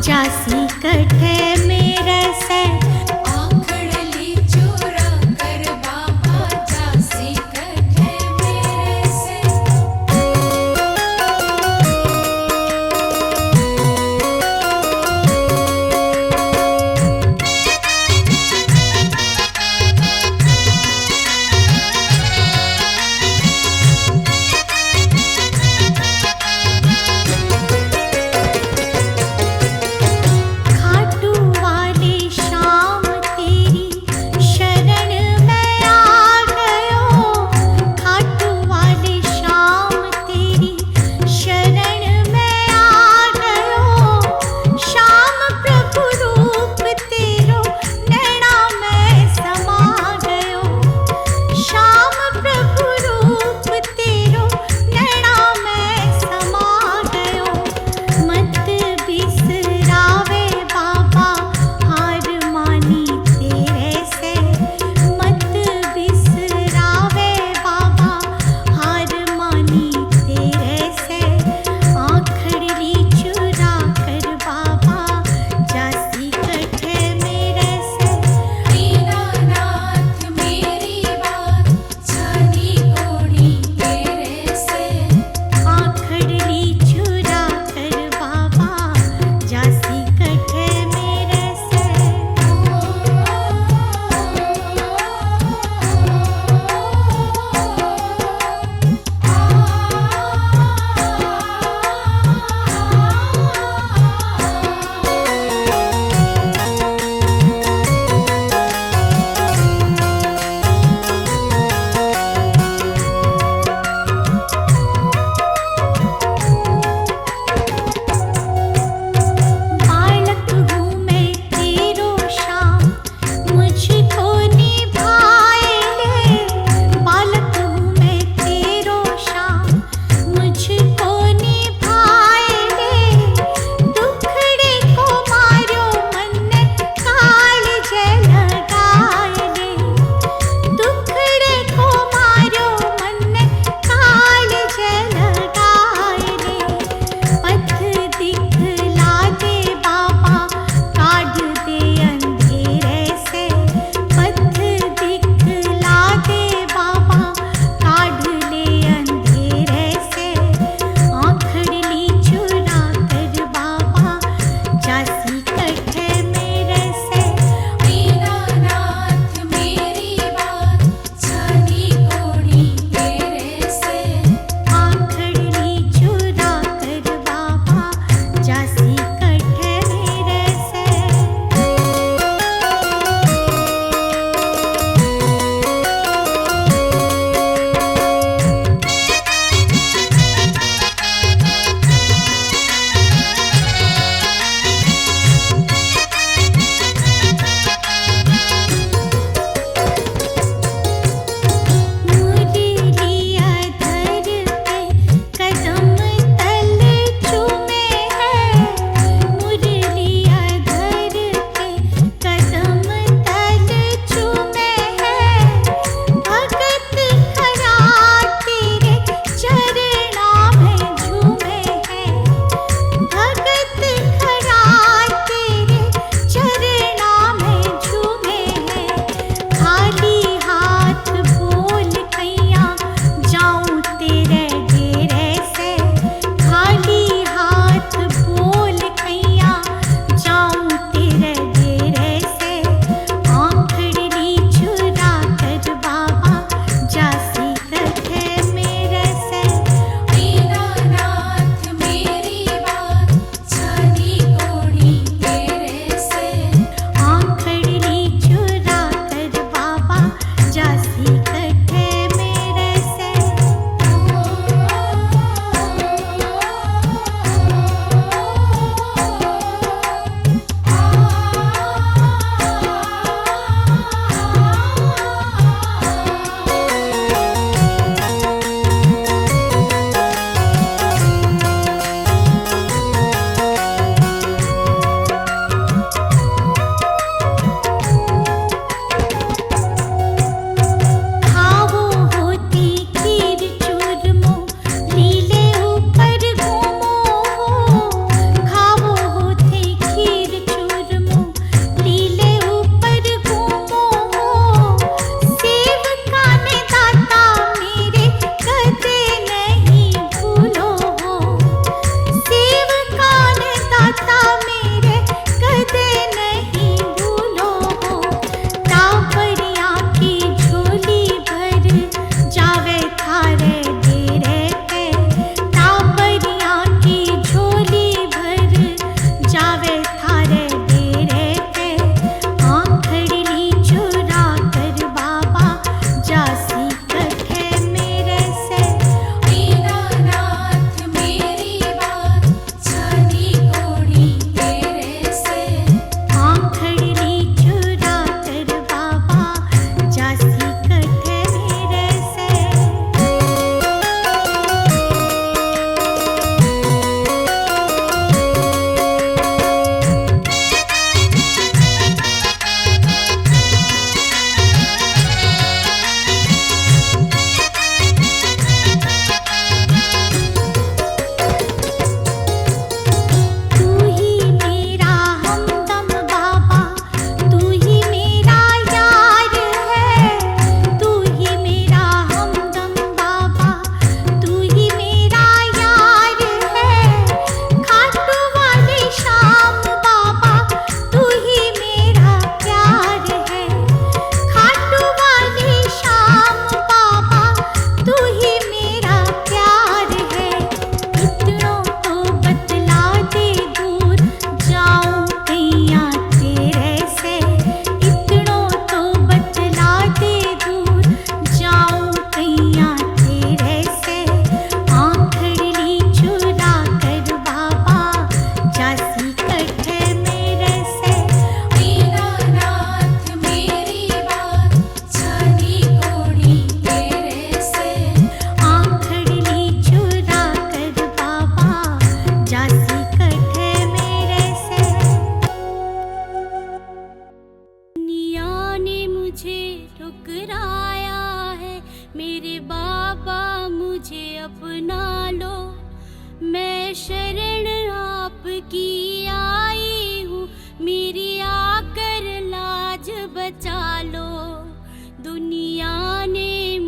जासी कठे मेरे से आखड़ली चोरा कर बाबा जासी कठे मेरे से। खाटू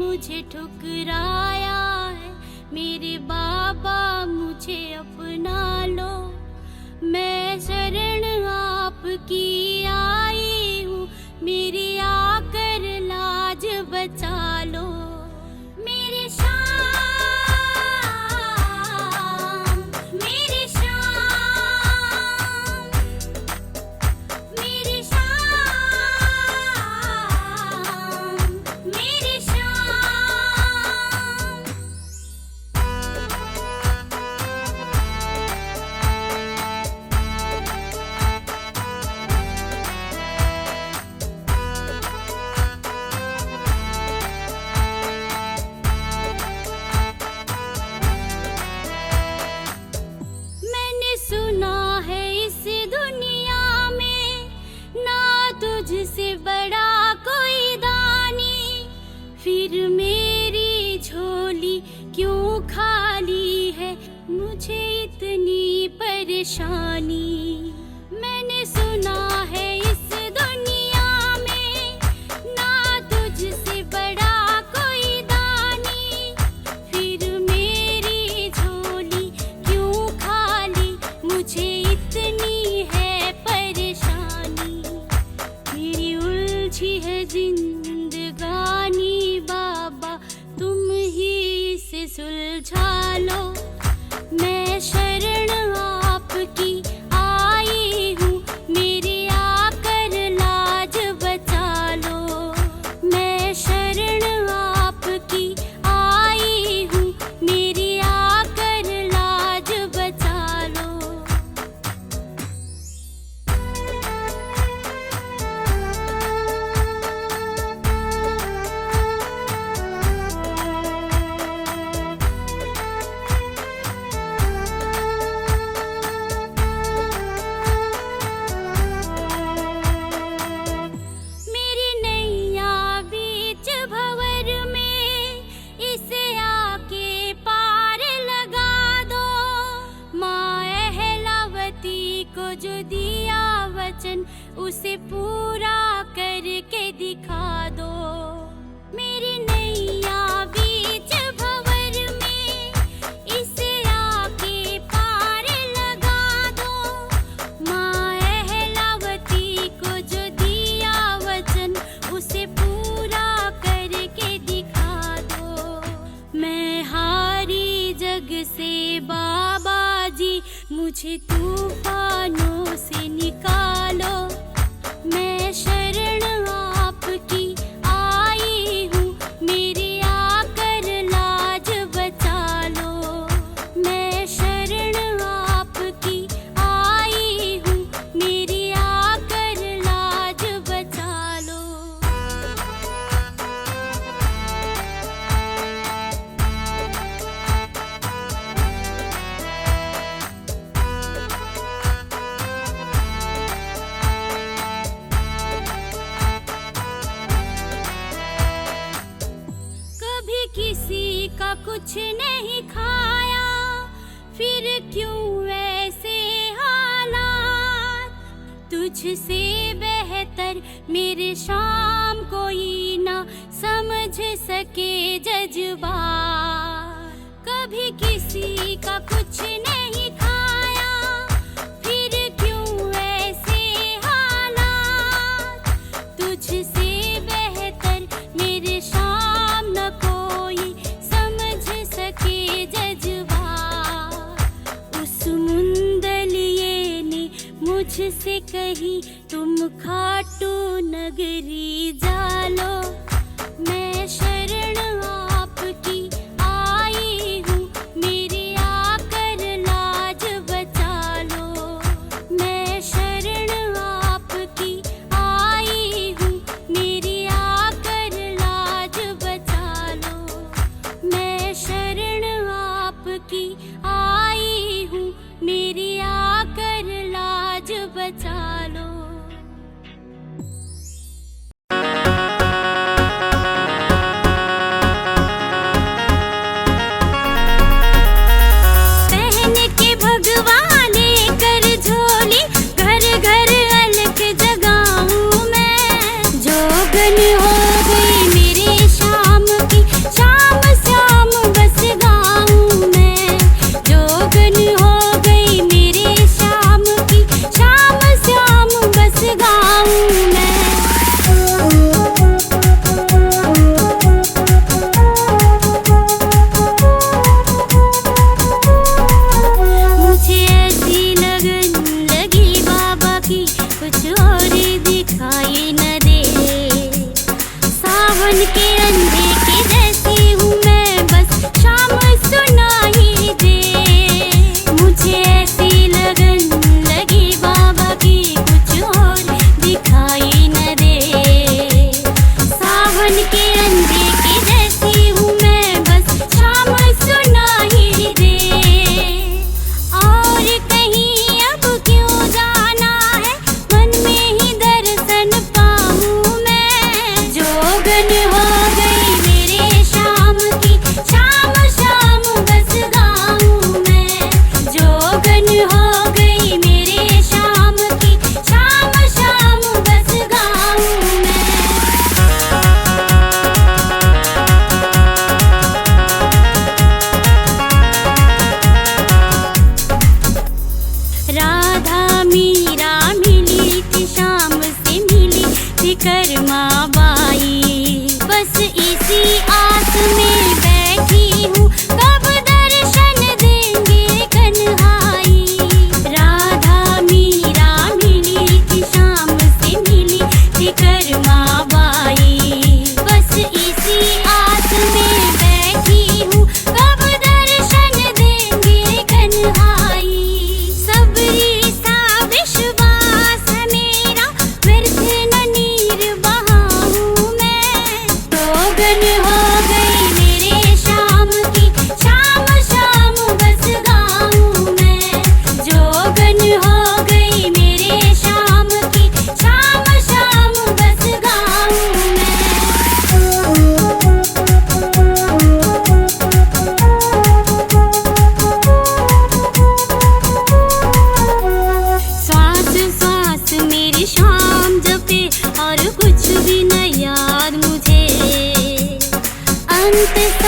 मुझे ठुकराया है, मेरे बाबा मुझे अपना लो। मैं शरण आपकी आई हूँ, मेरी आकर लाज बचा लो। मेरे श्याम, मेरे श्याम, मेरे श्याम, मेरे श्याम। मैंने सुना है इस दुनिया में ना तुझसे बड़ा कोई दानी, फिर मेरी झोली क्यों खाली है, मुझे इतनी परेशानी। मैंने सुना है इस दुनिया में ना तुझसे बड़ा कोई दानी, फिर मेरी झोली क्यों खाली, मुझे इतनी है परेशानी। मेरी उलझी है जिंदगानी बाबा, तुम ही इसे सुलझा लो। मैं शरण आपकी आई हूँ, मेरी आकर लाज बचा लो। मैं शरण आपकी आई हूँ, मेरी आकर लाज बचा लो। मेरी नैया बीच भंवर में, इसे आके पार लगा दो। माँ अहलावती को जो दिया वचन, उसे पूरा करके दिखा दो। मेरी नैया बीच भंवर में, इसे आके पार लगा दो। माँ अहलावती को जो दिया वचन, उसे पूरा करके दिखा दो। मैं हारी जग से बाबा जी, मुझे तूफानों से निकालो। मैं शरण आपकी आई हूँ, मेरी आकर लाज बचा लो। मैं शरण आपकी आई हूँ, मेरी आकर लाज बचा लो। कभी किसी का कुछ नहीं खाया, फिर क्यों ऐसे हालात। तुझसे बेहतर मेरे शाम कोई ना समझ सके जज्बात। कभी किसी का कुछ नहीं खाया, फिर क्यों ऐसे हालात। तुझसे बेहतर मेरे शाम न कोई समझ सके जज्बात। उस मुंदलिये ने मुझसे कही, तुम खाटू नगरी जालो। मैं शरण आपकी आई हूँ, मेरी आकर लाज बचा लो। मैं शरण आपकी आई हूँ, मेरी आकर लाज बचा लो। मैं शरण आपकी आई हूँ, मेरी आकर लाज बचा लो।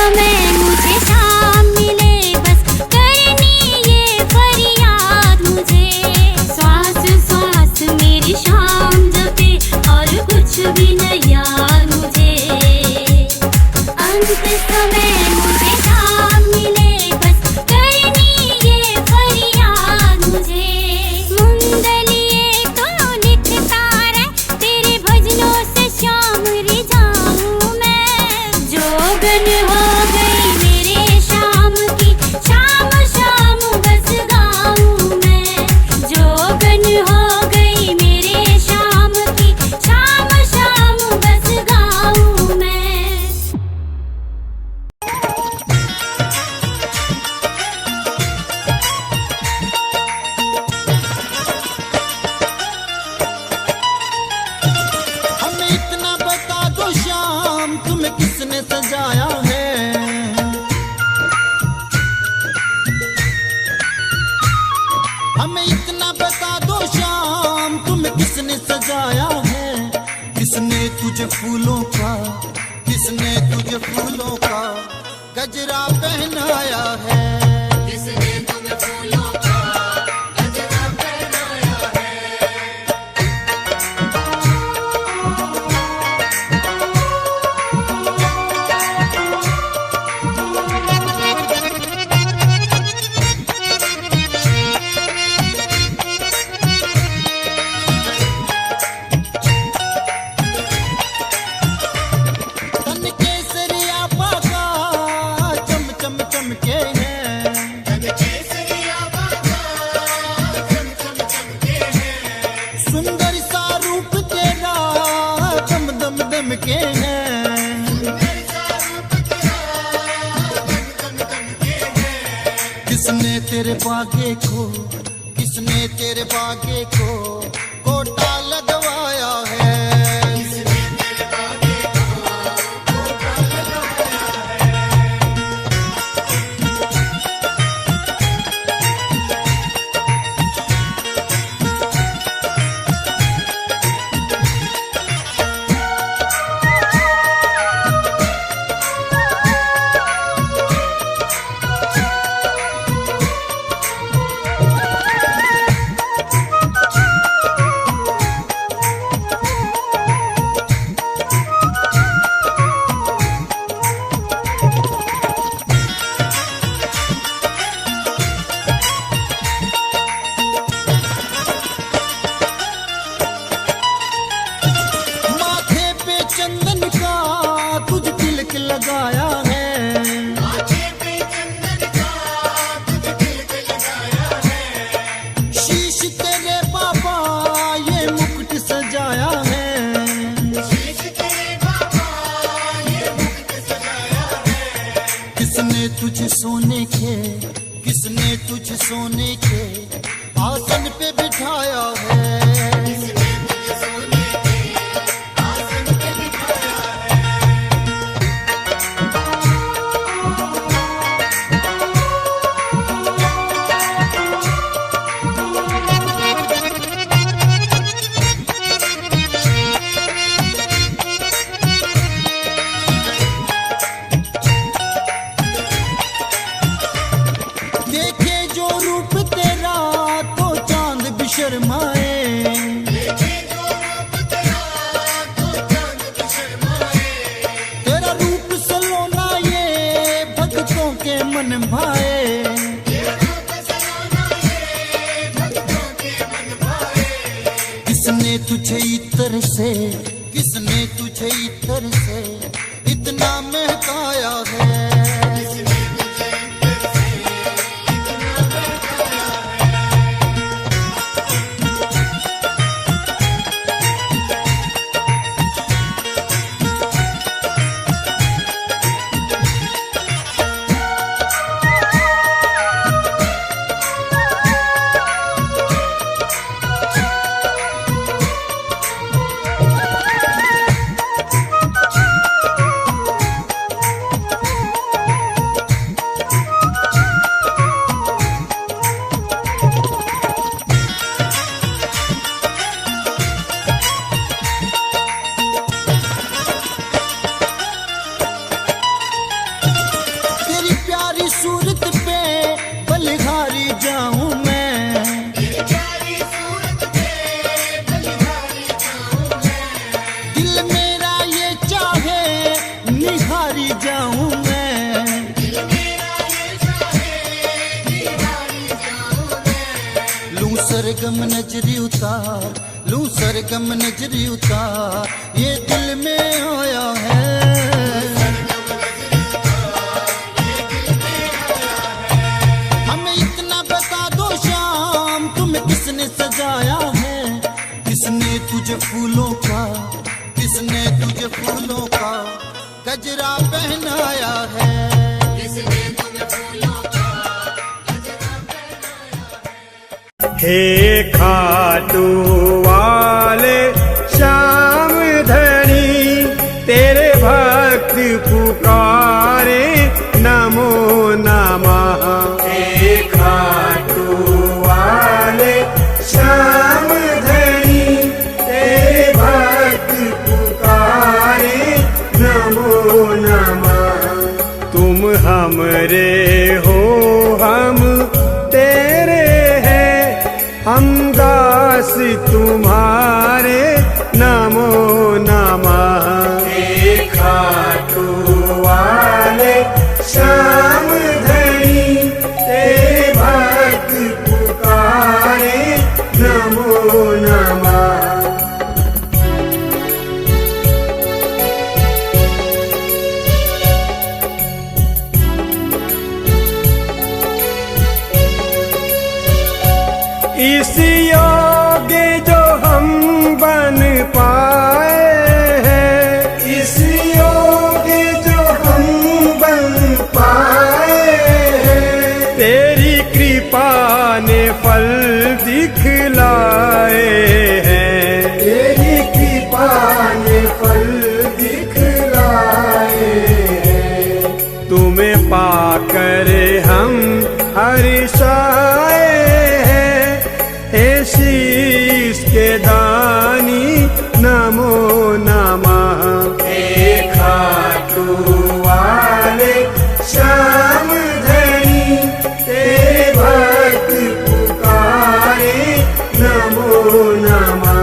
समय मुझे शाम मिले बस करनी ये फरियाद मुझे। श्वास श्वास मेरी शाम जपे और कुछ भी न याद मुझे। अंत समय मुझे शाम मिले बस करनी ये फरियाद मुझे। मुंदलिए तो लिखता रहे तेरे भजनों से शाम रिझाऊं मैं। जोगन हो गई मेरे शाम की शाम शाम बस गाऊं मैं। जोगन हो गई मेरे शाम की शाम शाम बस गाऊं मैं। हमें इतना बता दो शाम तुम्हें किसने सजाया है। हमें इतना बता दो शाम तुम्हें किसने सजाया है। किसने तुझे फूलों का किसने तुझे फूलों का गजरा पहनाया है। किसने तुम्हें फूलों का गजरा पहनाया है। तन केसरिया बागा चम चम चमके हैं। तन केसरिया बागा चम चम चमके हैं। सुंदर सा रूप तेरा दम दम दम के हैं। सुंदर सा रूप तेरा दम दम दम के हैं। किसने तेरे बागे को कोटा लगवाया है। किसने तेरे बागे को कोटा लगवाया है। माथे पे चंदन का तुझ तिलक लगाया है। माथे पे चंदन का तुझ तिलक लगाया है। शीश तेरे बाबा ये मुकुट सजाया है। शीश तेरे बाबा ये मुकुट सजाया है। किसने तुझे सोने के आसन पे बिठाया है। किसने तुझे सोने के आसन पे बिठाया है। देखे जो रूप तेरा तो चांद भी शर्माए। देखे जो रूप तेरा तो चांद भी शर्माए। तेरा रूप सलोना ये भक्तों के मन भाए। तेरा रूप सलोना ये भक्तों के मन भाए। किसने तुझे इत्र से इतना महकाया है। सरगम नजरी उतार, लूं सरगम नजरी उतार, ये दिल में आया है। हमें इतना बता दो शाम, तुम्हें किसने सजाया है? किसने तुझे फूलों का, किसने तुझे फूलों का गजरा पहनाया है? हे खाटू वाले श्याम धनी, तेरे भक्त पुकारे नमो नमः। हे खाटू वाले श्याम धनी, तेरे भक्त पुकारे नमो नमः। तुम हमरे हो हम तेरे हैं, हम दास तुम्हारे नमो नमः। हे खाटू वाले श्याम धनी, तेरे भक्त पुकारे नमो नमः। इस योग्य जो हम बन पाए हैं, इस योग्य जो हम बन पाए हैं, तेरी कृपा ने फल दिखलाए हैं, तेरी कृपा ने फल दिखलाए हैं। तुम्हें पाकर हम हर्षाए हैं, हे शीश के दानी नमो नमः। हे खाटू वाले श्याम धनी, तेरे भक्त पुकारे नमो नमः।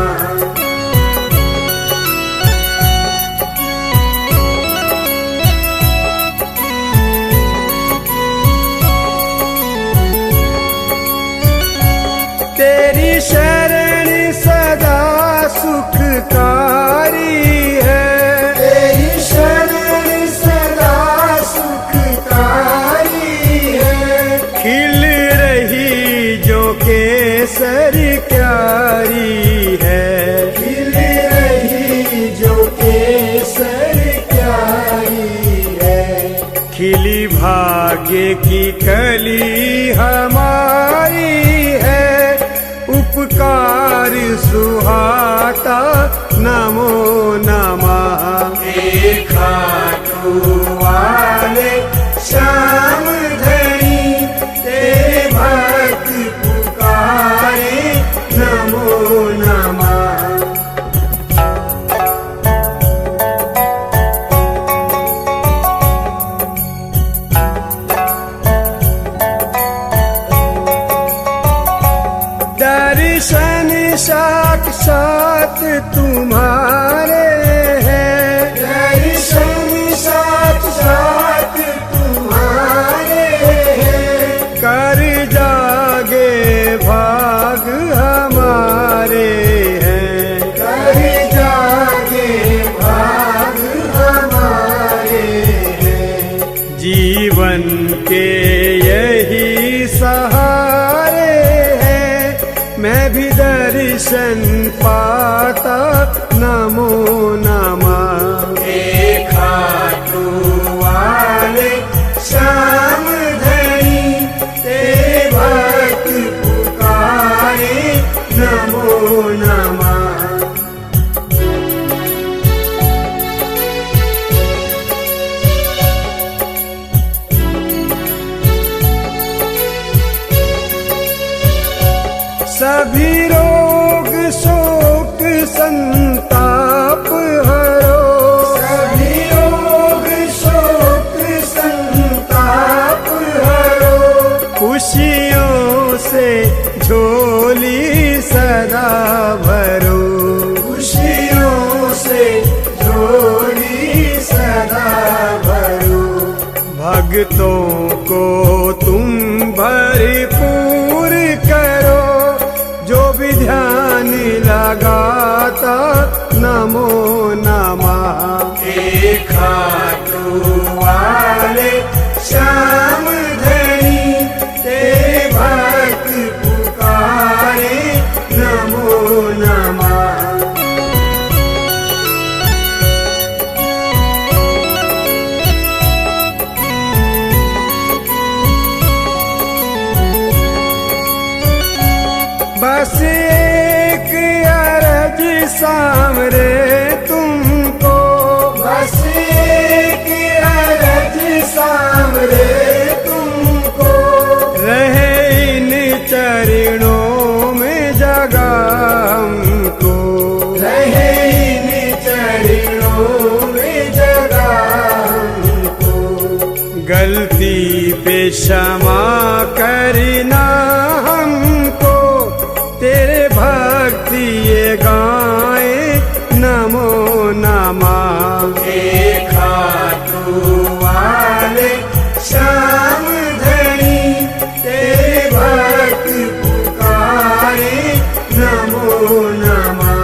तेरी शरण सदा सुखकारी है, तेरी शरण सदा सुखकारी है। खिल रही जो केसर क्यारी है, खिल रही जो केसर क्यारी है। खिली भाग्य की कली हमारी है, उपकार सुहाता नमो नमः। हे खाटू वाले श्याम धनी, तेरे भक्त पुकारे नमो नमः। दर्शन साक्षात तुम्हारे हैं, दर्शन साक्षात तुम्हारे हैं। कर जागे भाग हमारे हैं, कर जागे भाग हमारे हैं। जीवन के यही सहारे हैं, मैं भी दर्शन पाता नमो नमः। हे खाटू वाले श्याम धनी, तेरे भक्त पुकारे नमो नमः। सभी रोग शोक संताप हरो, सभी रोग शोक संताप हरो। खुशियों से झोली सदा भरो, खुशियों से झोली सदा भरो। भक्तों को तुम भरपूर करो, जो क्षमा करना हमको, तेरे भक्ति ये गाए नमो नमः। हे खाटू वाले श्याम धनी, तेरे भक्त पुकारे नमो नमः।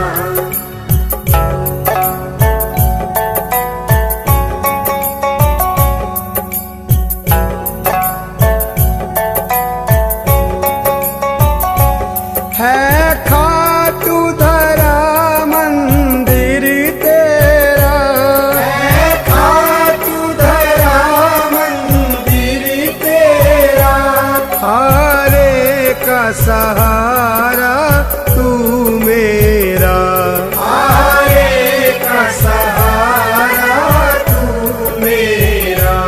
है खाटू धरा मंदिर तेरा, है खाटू धरा मंदिर तेरा, हारे का सहारा तू मेरा, हारे का सहारा तू मेरा।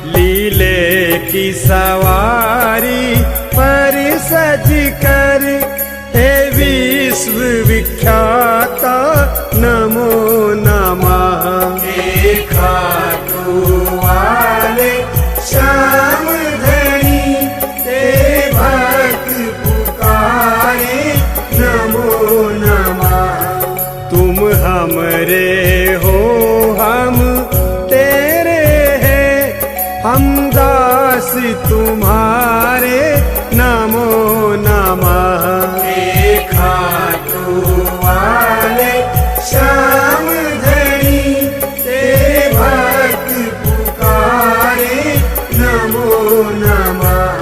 लीले की सवारी पर सज कर हे विश्व विख्याता नमो नमः। हे खाटू वाले श्याम धनी, तेरे भक्त पुकारे नमो नमः। तुम हमरे हो हम तेरे हैं, हम दास तुम्हारे नमो नमः। हे खाटू वाले श्याम धनी, तेरे भक्त पुकारे नमो नमः।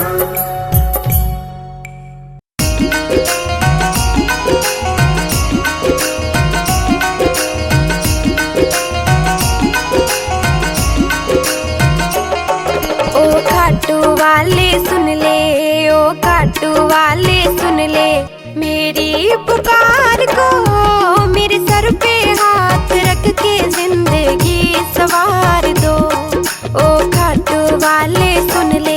ओ खाटू वाले सुन ले, ओ खाटू वाले सुन ले मेरी पुकार को, मेरे सर पे हाथ रख के जिंदगी सवार दो। ओ खाटू वाले सुन ले।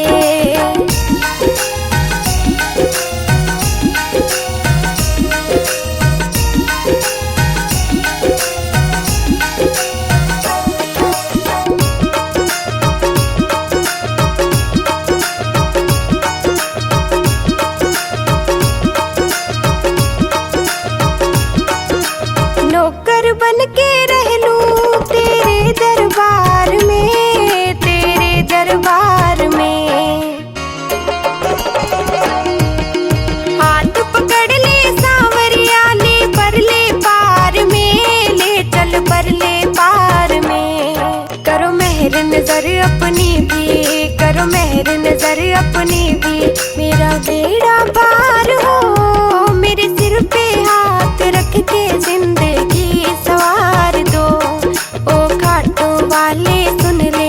नौकर बन के रह लूं तेरे दरबार में, तेरे दरबार में। हाथ पकड़ ले सांवरिया, ले परले पार में, ले चल परले पार में। करो मेहर नजर अपनी भी, करो मेहर नजर अपनी भी, मेरा बेड़ा पार हो, मेरे सिर पे हाथ रख के जिंदगी सवार दो। ओ खाटू वाले सुन ले।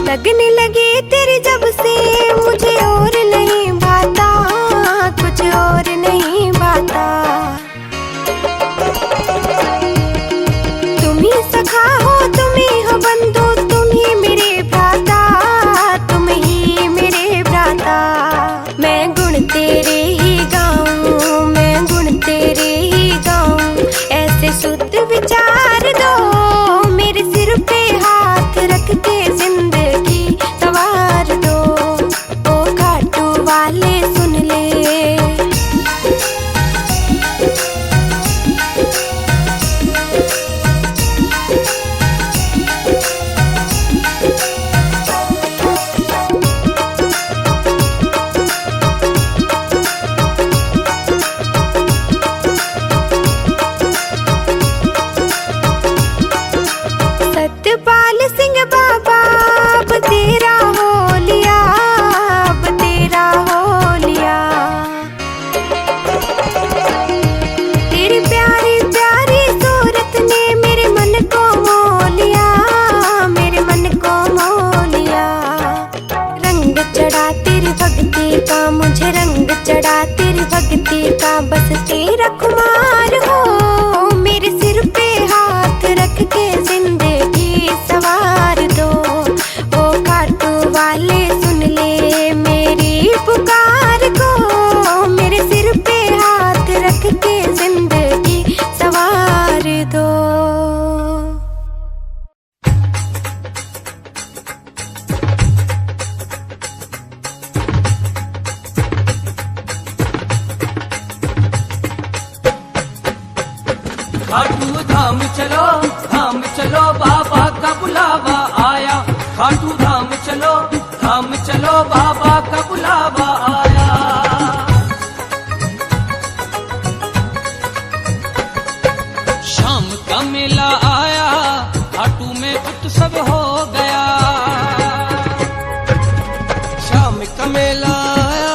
लगने लगे तेरे जब से मुझे और नहीं भाता, कुछ और नहीं भाता। तुम ही सखा हो, तुम ही हो बंधु, तुम ही मेरे भ्राता, तुम ही मेरे भ्राता। मैं गुण तेरे ही गाऊं, मैं गुण तेरे ही गाऊं, ऐसे शुद्ध विचार दो, मेरे सिर पे हाथ रख के जिंदगी सवार दो। ओ खाटू वाले सुन ले। सत्यपाल सिंह बाबा अब तेरा हो लिया, अब तेरा हो लिया। तेरी प्यारी प्यारी सूरत ने मेरे मन को मोह लिया, मेरे मन को मोह लिया। रंग चढ़ा तेरी भक्ति का, मुझे रंग चढ़ा तेरी भक्ति का, बस तेरा खुमार हो, मेरे सिर पे वाले सुन ले मेरी पुकार को, मेरे सिर पे हाथ रख के जिंदगी सवार दो। खाटू धाम चलो बाबा का बुलावा आया। खाटू धाम चलो बाबा का बुलावा आया। शाम का मेला आया, खाटू में उत्सव हो गया। शाम का मेला आया,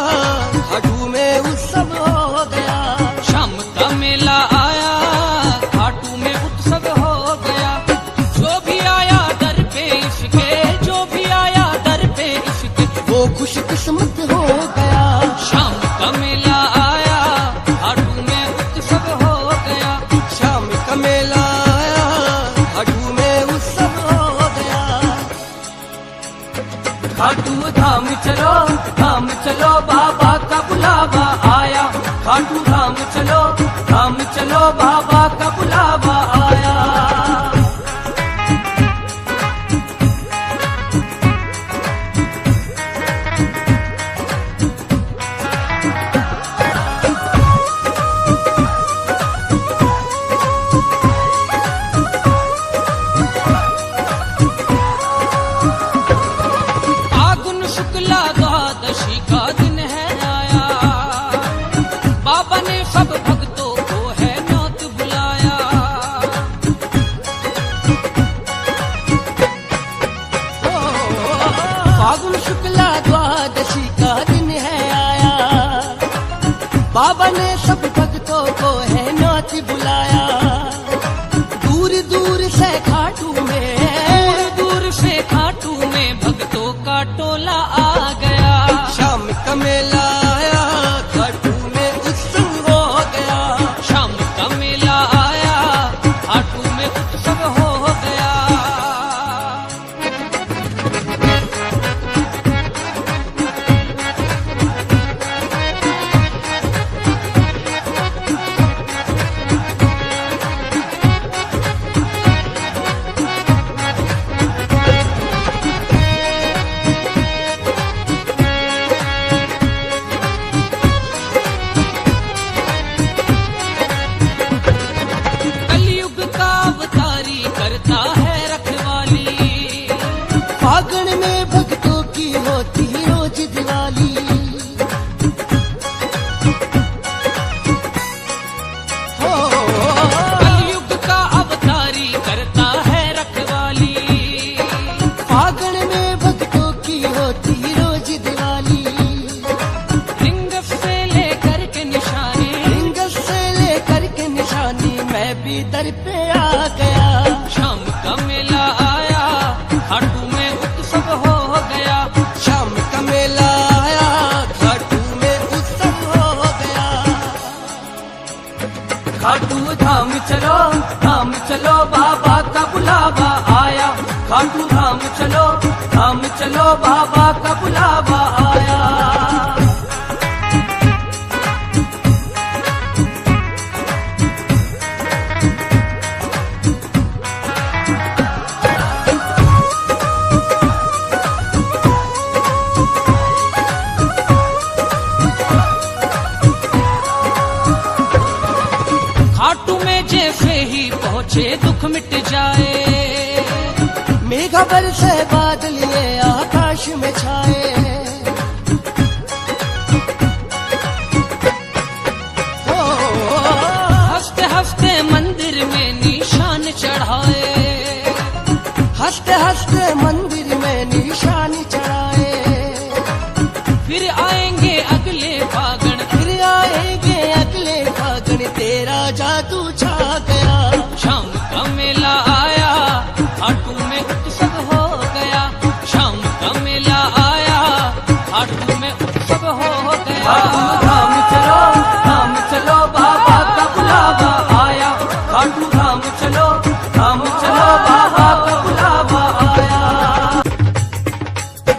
खाटू में उत्सव हो गया। शाम का मेला आया, खाटू में उत्सव हो गया। जो भी आया दर पे इसके, जो भी आया दर पे इसके, वो खुश किस्मत हो गया। शाम का मेला आया, खाटू में उत्सव हो गया। शाम का मेला आया, खाटू में उत्सव हो गया। खाटू धाम चलो बाबा का बुलावा आया। खाटू धाम चलो बाबा का बुलावा आया। फागुन शुक्ला द्वादशी का दिन है आया। बाबा ने सब भक्तों को है न्योत बुलाया। फागुन शुक्ला द्वादशी का दिन है आया। बाबा ने सब भक्तों को है न्योत बुलाया। दूर दूर से खाटू में भक्तों का टोला आ गया। शाम का मेला आया, खाटू में उत्सव हो गया। शाम का मेला आया, खाटू में उत्सव हो गया। कलयुग का अवतारी करता है रखवाली। फागुन में भक्तों की होती रोज दिवाली। कलयुग का अवतारी करता है रखवाली। फागुन में भक्तों की होती रोज दिवाली। रिंग से लेकर के निशानी मैं भी दर पे आ गया। शाम का मेला आया, खाटू में उत्सव हो गया। शाम का मेला आया, खाटू में उत्सव हो गया। खाटू धाम चलो बाबा का बुलावा आया। खाटू धाम चलो बाबा का बुलावा आया। खाटू में जैसे ही पहुँचे दुख मिट जाए। मेघा बरसे बादल ये आकाश में छाए। हंसते हंसते मंदिर में निशान चढ़ाए। हंसते हंसते मंदिर में निशान चढ़ाए। फिर आएंगे अगले फागण, तेरा जादू छा गया। शाम का मेला आया, खाटू में उत्सव हो गया। शाम का मेला आया, खाटू में उत्सव हो गया।